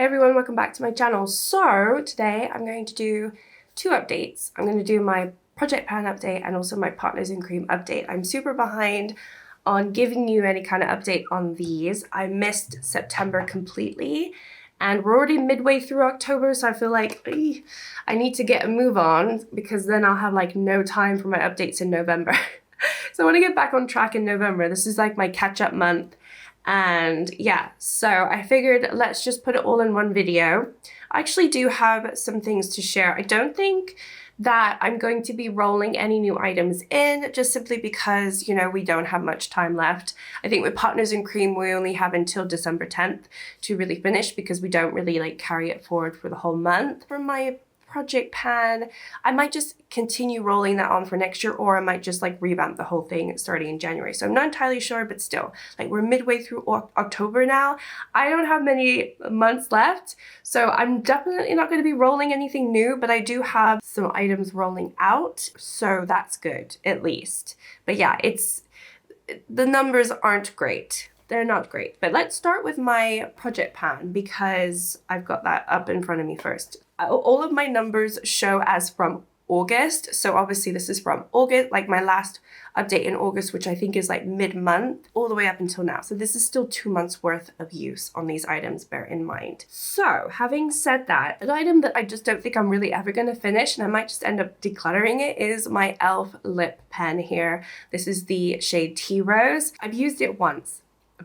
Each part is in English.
Hey everyone, welcome back to my channel. So today I'm going to do two updates. I'm going to do my project pan update and also my Partners in Cream update. I'm super behind on giving you any kind of update on these. I missed September completely and we're already midway through October, so I feel like I need to get a move on because then I'll have like no time for my updates in November. So I want to get back on track in November. This is like my catch-up month. And yeah, so I figured let's just put it all in one video. I actually do have some things to share. I don't think that I'm going to be rolling any new items in, just simply because, you know, we don't have much time left. I think with Partners in Cream, we only have until December 10th to really finish because we don't really like carry it forward for the whole month. For my project pan, I might just continue rolling that on for next year, or I might just like revamp the whole thing starting in January. So I'm not entirely sure, but still, like we're midway through October now. I don't have many months left, so I'm definitely not going to be rolling anything new, but I do have some items rolling out, so that's good at least. But yeah, the numbers aren't great. They're not great. But let's start with my project pan because I've got that up in front of me first. All of my numbers show as from August. So obviously this is from August, like my last update in August, which I think is like mid-month, all the way up until now. So this is still 2 months worth of use on these items, bear in mind. So having said that, an item that I just don't think I'm really ever going to finish, and I might just end up decluttering it, is my e.l.f. lip pen here. This is the shade Tea Rose. I've used it once,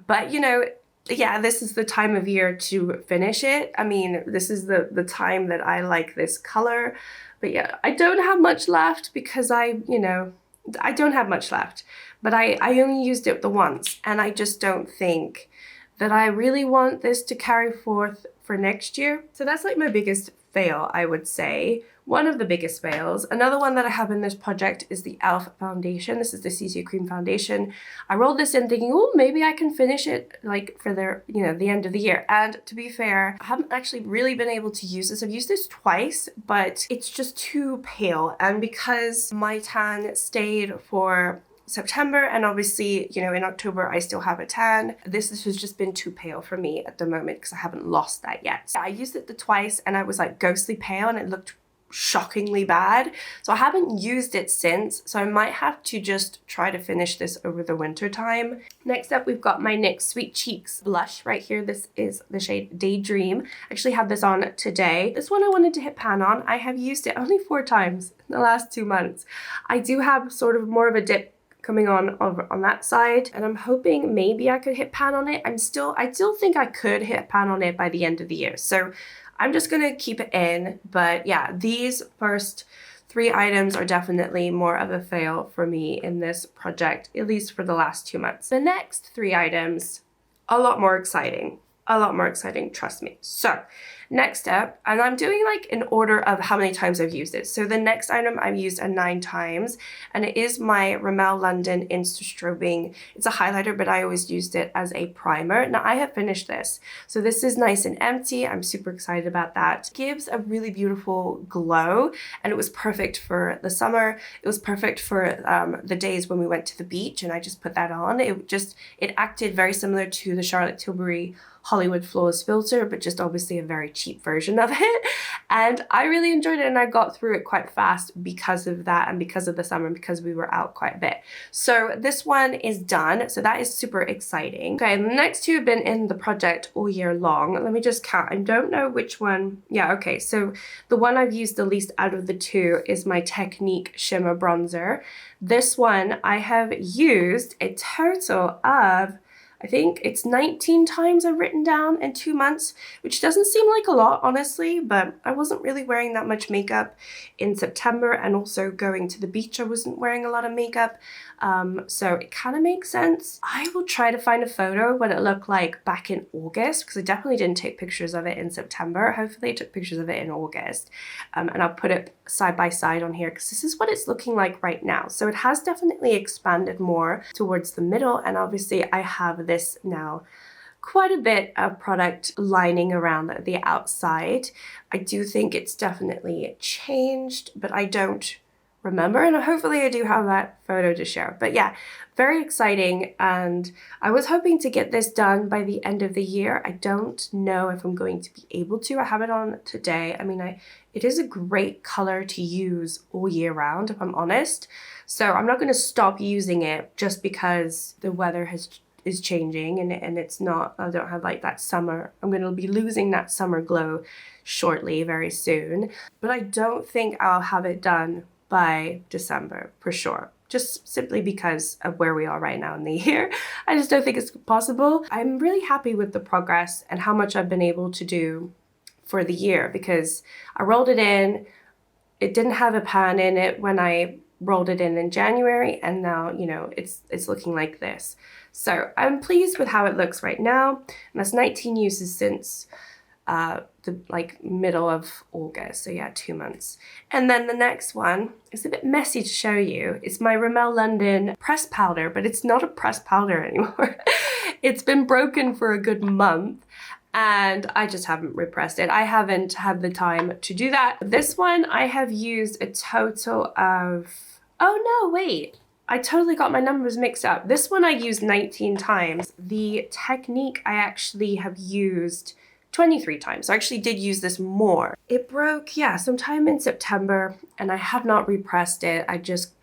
but you know, yeah, this is the time of year to finish it. I mean, this is the time that I like this color. But yeah, I don't have much left because I don't have much left. But I only used it the once, and I just don't think that I really want this to carry forth for next year. So that's like my biggest fail, I would say. One of the biggest fails. Another one that I have in this project is the e.l.f. foundation. This is the CC Cream foundation. I rolled this in thinking, oh, maybe I can finish it like for the end of the year. And to be fair, I haven't actually really been able to use this. I've used this twice, but it's just too pale. And because my tan stayed for September, and obviously, you know, in October I still have a tan. This has just been too pale for me at the moment because I haven't lost that yet. I used it twice and I was like ghostly pale and it looked shockingly bad. So I haven't used it since, so I might have to just try to finish this over the winter time. Next up, we've got my NYX Sweet Cheeks blush right here. This is the shade Daydream. I actually had this on today. This one I wanted to hit pan on. I have used it only 4 times in the last 2 months. I do have sort of more of a dip coming on over on that side, and I'm hoping maybe I could hit pan on it. I still think I could hit pan on it by the end of the year. So I'm just gonna keep it in, but yeah, these first 3 items are definitely more of a fail for me in this project, at least for the last 2 months. The next 3 items, a lot more exciting, trust me. So next up, and I'm doing like in order of how many times I've used it. So the next item I've used 9 times, and it is my Rimmel London Insta Strobing. It's a highlighter, but I always used it as a primer. Now I have finished this. So this is nice and empty. I'm super excited about that. It gives a really beautiful glow, and it was perfect for the summer. It was perfect for the days when we went to the beach, and I just put that on. It acted very similar to the Charlotte Tilbury Hollywood Flawless filter, but just obviously a very cheap version of it. And I really enjoyed it, and I got through it quite fast because of that and because of the summer, because we were out quite a bit. So this one is done. So that is super exciting. Okay, the next 2 have been in the project all year long. Let me just count. I don't know which one. Yeah, okay. So the one I've used the least out of the 2 is my Technique Shimmer Bronzer. This one I have used a total of, I think it's 19 times I've written down in 2 months, which doesn't seem like a lot, honestly, but I wasn't really wearing that much makeup in September, and also going to the beach I wasn't wearing a lot of makeup, so it kind of makes sense. I will try to find a photo what it looked like back in August, because I definitely didn't take pictures of it in September. Hopefully I took pictures of it in August, and I'll put it side by side on here because this is what it's looking like right now. So it has definitely expanded more towards the middle, and obviously I have this now quite a bit of product lining around the outside. I do think it's definitely changed, but I don't remember, and hopefully I do have that photo to share. But yeah, very exciting, and I was hoping to get this done by the end of the year. I don't know if I'm going to be able to. I have it on today. I mean, it is a great color to use all year round, if I'm honest. So I'm not going to stop using it just because the weather is changing and it's not, I don't have like that summer. I'm going to be losing that summer glow shortly, very soon. But I don't think I'll have it done by December for sure. Just simply because of where we are right now in the year. I just don't think it's possible. I'm really happy with the progress and how much I've been able to do for the year, because I rolled it in. It didn't have a pan in it when I rolled it in January, and now, you know, it's looking like this. So I'm pleased with how it looks right now, and that's 19 uses since the like middle of August, so yeah, 2 months. And then the next one is a bit messy to show you. It's my Rimmel London pressed powder, but it's not a pressed powder anymore. It's been broken for a good month, and I just haven't repressed it. I haven't had the time to do that. This one I have used a total of, oh no, wait. I totally got my numbers mixed up. This one I used 19 times. The Technique I actually have used 23 times. So I actually did use this more. It broke, yeah, sometime in September, and I have not repressed it. I just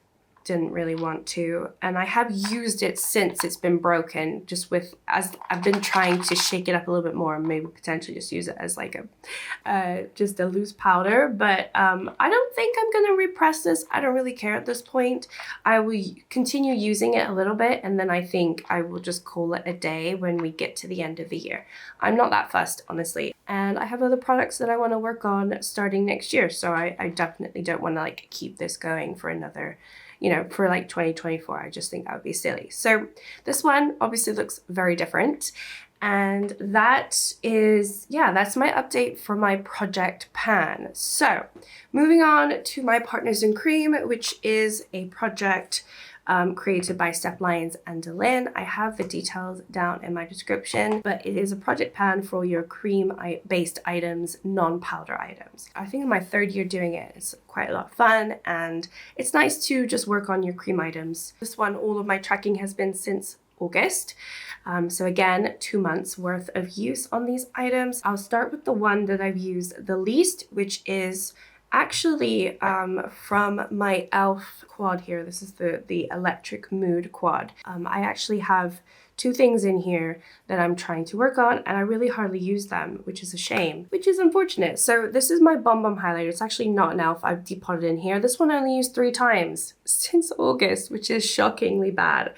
didn't really want to, and I have used it since it's been broken, just with, as I've been trying to shake it up a little bit more and maybe potentially just use it as like a just a loose powder. But I don't think I'm gonna repress this. I don't really care at this point. I will continue using it a little bit, and then I think I will just call it a day when we get to the end of the year. I'm not that fussed, honestly, and I have other products that I want to work on starting next year, so I definitely don't want to like keep this going for another, you know, for like 2024. I just think that would be silly. So this one obviously looks very different. And that is, yeah, that's my update for my project pan. So moving on to my Partners in Cream, which is a project created by Steph Lyons and Delyn. I have the details down in my description, but it is a project pan for your cream-based items, non-powder items. I think in my 3rd year doing it, it's quite a lot of fun, and it's nice to just work on your cream items. This one, all of my tracking has been since August. So again, 2 months worth of use on these items. I'll start with the one that I've used the least, which is actually from my e.l.f. quad here. This is the Electric Mood quad. I actually have 2 things in here that I'm trying to work on, and I really hardly use them, which is a shame, which is unfortunate. So this is my Bomb Bomb highlighter. It's actually not an e.l.f. I've depotted in here. This one I only used 3 times since August, which is shockingly bad.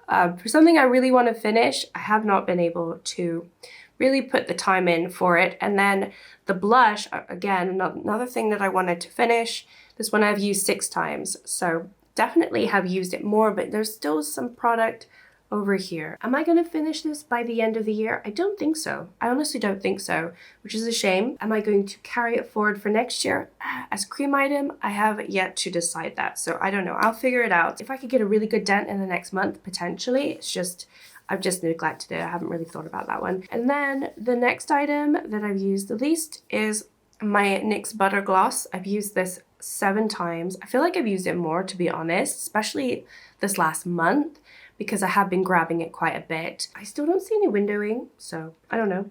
For something I really want to finish, I have not been able to really put the time in for it. And then the blush, again, another thing that I wanted to finish. This one I've used 6 times, so definitely have used it more, but there's still some product over here. Am I gonna finish this by the end of the year? I don't think so. I honestly don't think so, which is a shame. Am I going to carry it forward for next year as a cream item? I have yet to decide that, so I don't know. I'll figure it out. If I could get a really good dent in the next month, potentially. It's just, I've just neglected it. I haven't really thought about that one. And then the next item that I've used the least is my NYX Butter Gloss. I've used this 7 times. I feel like I've used it more, to be honest, especially this last month, because I have been grabbing it quite a bit. I still don't see any windowing, so I don't know.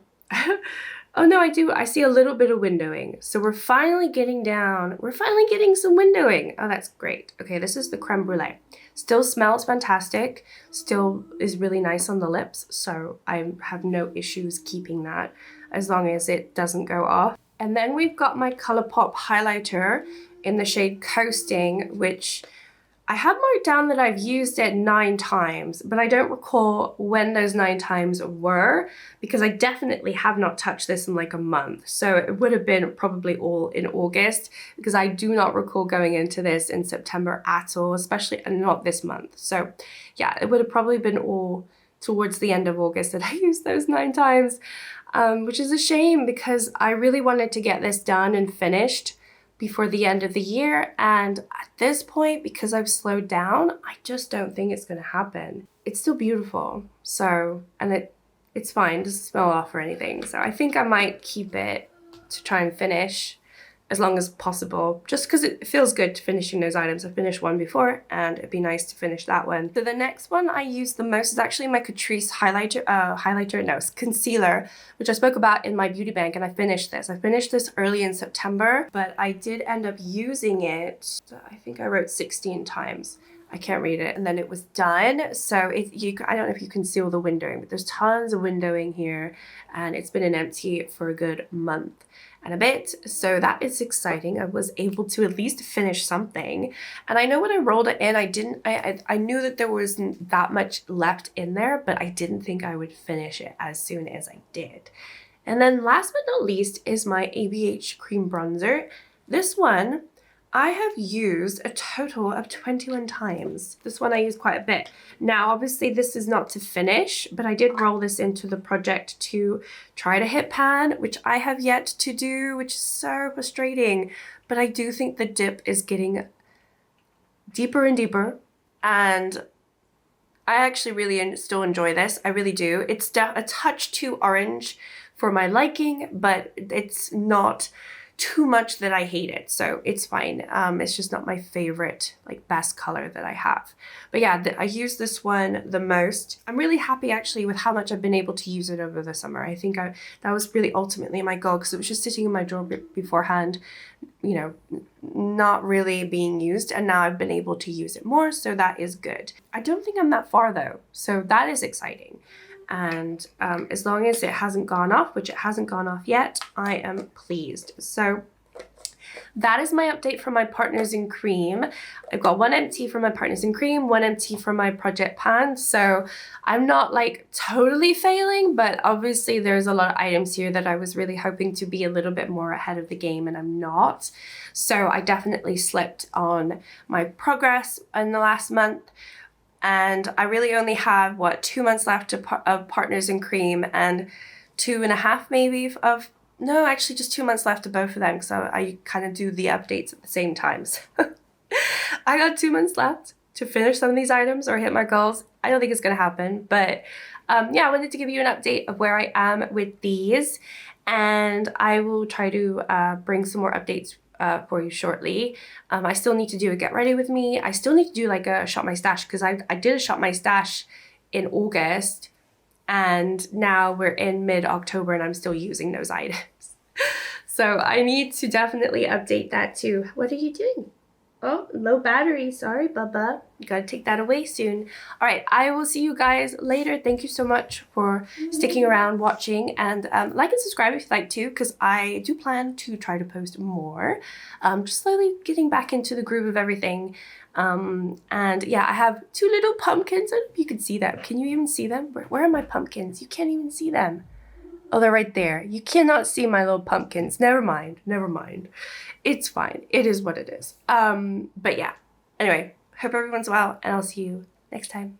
Oh no, I do. I see a little bit of windowing. So we're finally getting down. We're finally getting some windowing. Oh, that's great. Okay, this is the creme brulee. Still smells fantastic. Still is really nice on the lips. So I have no issues keeping that as long as it doesn't go off. And then we've got my ColourPop highlighter in the shade Coasting, which I have marked down that I've used it 9 times, but I don't recall when those 9 times were, because I definitely have not touched this in like a month. So it would have been probably all in August, because I do not recall going into this in September at all, especially not this month. So yeah, it would have probably been all towards the end of August that I used those 9 times, which is a shame because I really wanted to get this done and finished before the end of the year, and at this point, because I've slowed down, I just don't think it's gonna happen. It's still beautiful, so, and it's fine, it doesn't smell off or anything, so I think I might keep it to try and finish as long as possible, just because it feels good finishing those items. I finished one before and it'd be nice to finish that one. So the next one I use the most is actually my Catrice concealer, which I spoke about in my beauty bank, and I finished this. I finished this early in September, but I did end up using it, I think I wrote 16 times. I can't read it. And then it was done. So I don't know if you can see all the windowing, but there's tons of windowing here, and it's been an empty for a good month and a bit. So that is exciting. I was able to at least finish something. And I know when I rolled it in, I knew that there wasn't that much left in there, but I didn't think I would finish it as soon as I did. And then last but not least is my ABH cream bronzer. This one I have used a total of 21 times. This one I used quite a bit. Now, obviously this is not to finish, but I did roll this into the project to try to hit pan, which I have yet to do, which is so frustrating. But I do think the dip is getting deeper and deeper, and I actually really still enjoy this. I really do. It's a touch too orange for my liking, but it's not too much that I hate it, so it's fine. It's just not my favorite, like, best color that I have. But yeah, I use this one the most. I'm really happy actually with how much I've been able to use it over the summer. I think that was really ultimately my goal, because it was just sitting in my drawer beforehand, you know, not really being used, and now I've been able to use it more, so that is good. I don't think I'm that far though, so that is exciting. And as long as it hasn't gone off, which it hasn't gone off yet, I am pleased. So that is my update from my Partners in Cream. I've got one empty from my Partners in Cream, one empty from my Project Pan. So I'm not like totally failing, but obviously there's a lot of items here that I was really hoping to be a little bit more ahead of the game, and I'm not. So I definitely slipped on my progress in the last month. And I really only have, 2 months left of Partners in Cream, and 2.5 maybe of, no, actually just 2 months left of both of them, because I kind of do the updates at the same times. I got 2 months left to finish some of these items or hit my goals. I don't think it's going to happen, but yeah, I wanted to give you an update of where I am with these, and I will try to bring some more updates for you shortly. I still need to do a get ready with me. I still need to do like a shop my stash, because I did a shop my stash in August, and now we're in mid-October and I'm still using those items. So I need to definitely update that too. What are you doing? Oh, low battery. Sorry, Bubba. You gotta take that away soon. All right, I will see you guys later. Thank you so much for sticking around, watching, and like and subscribe if you'd like to, because I do plan to try to post more. Just slowly getting back into the groove of everything. And yeah, I have 2 little pumpkins. I don't know if you can see them. Can you even see them? Where are my pumpkins? You can't even see them. Oh, they're right there. You cannot see my little pumpkins. Never mind. Never mind. It's fine. It is what it is. But yeah. Anyway, hope everyone's well, and I'll see you next time.